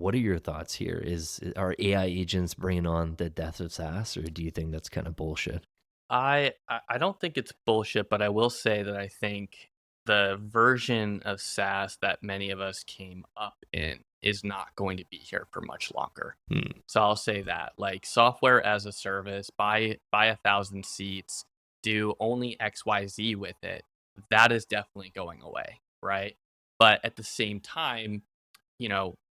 What are your thoughts here? Are AI agents bringing on the death of SaaS, or do you think that's kind of bullshit? I don't think it's bullshit, but I will say that I think the version of SaaS that many of us came up in is not going to be here for much longer. Hmm. So I'll say that, like, software as a service, buy 1,000 seats, do only XYZ with it. That is definitely going away, right? But at the same time,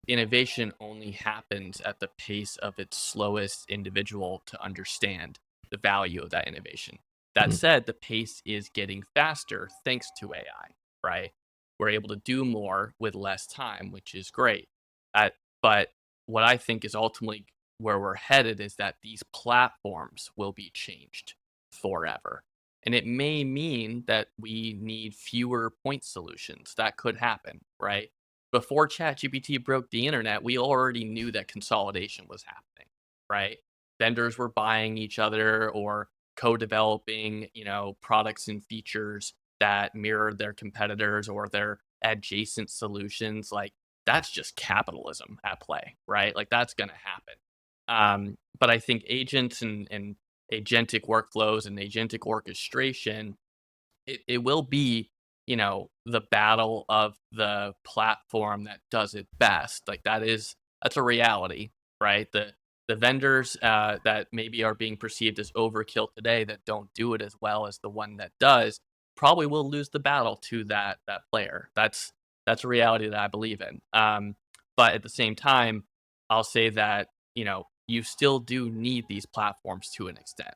innovation only happens at the pace of its slowest individual to understand the value of that innovation. That Hmm. said, the pace is getting faster thanks to AI, right? We're able to do more with less time, which is great. But what I think is ultimately where we're headed is that these platforms will be changed forever. And it may mean that we need fewer point solutions. That could happen, right? Before ChatGPT broke the internet, we already knew that consolidation was happening, right? Vendors were buying each other or co-developing, products and features that mirrored their competitors or their adjacent solutions. Like, that's just capitalism at play, right? Like, that's going to happen. But I think agents and agentic workflows and agentic orchestration, it will be, the battle of the platform that does it best. Like, that's a reality, right? The vendors that maybe are being perceived as overkill today that don't do it as well as the one that does probably will lose the battle to that player. That's a reality that I believe in. But at the same time, I'll say that, you still do need these platforms to an extent.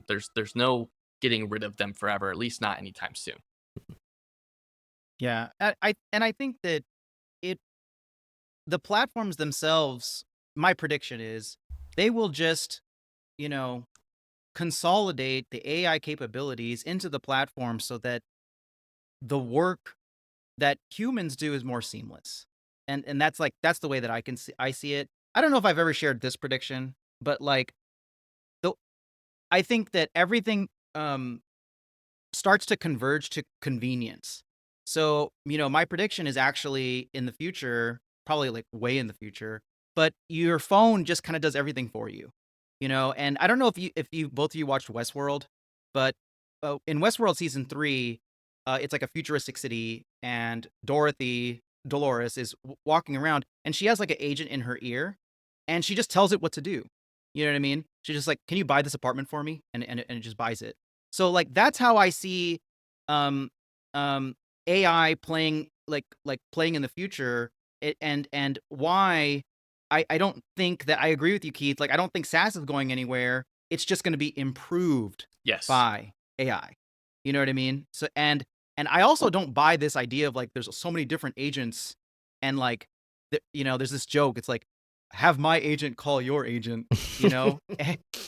There's no getting rid of them forever, at least not anytime soon. Yeah, I think that it the platforms themselves, my prediction is they will just, you know, consolidate the AI capabilities into the platform so that the work that humans do is more seamless. And that's the way that I see it. I don't know if I've ever shared this prediction, but like the I think that everything starts to converge to convenience. So, my prediction is actually in the future, probably like way in the future, but your phone just kind of does everything for you. And I don't know if you both of you watched Westworld, but in Westworld season 3, it's like a futuristic city and Dolores is walking around and she has like an agent in her ear and she just tells it what to do. You know what I mean? She's just like, "Can you buy this apartment for me?" And it just buys it. So, like, that's how I see, um, um, AI playing playing in the future, and why I don't think that I agree with you, Keith. Like, I don't think SaaS is going anywhere. It's just gonna be improved Yes. by AI. You know what I mean? So and I also don't buy this idea of, like, there's so many different agents and, like, there's this joke. It's like, "Have my agent call your agent," you know?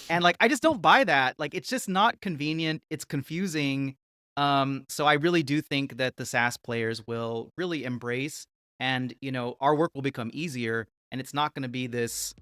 And, like, I just don't buy that. Like, it's just not convenient, it's confusing. So I really do think that the SaaS players will really embrace and, our work will become easier, and it's not gonna be this,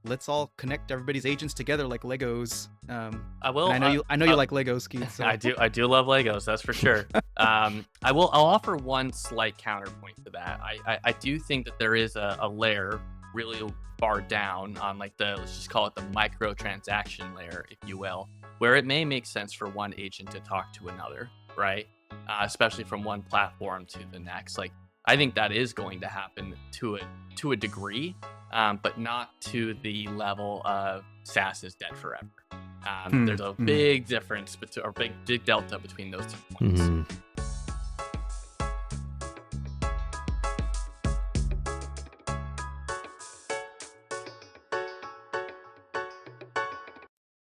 "Let's all connect everybody's agents together like Legos." I And will. I know you like Legos, Keith, so I do love Legos, that's for sure. I'll offer one slight counterpoint to that. I do think that there is a layer really far down on, like, the, let's just call it the microtransaction layer, if you will, where it may make sense for one agent to talk to another, right? Especially from one platform to the next. Like, I think that is going to happen to a degree, but not to the level of SaaS is dead forever. Hmm, There's a mhm. big difference between, or big delta between those 2 points. Hmm.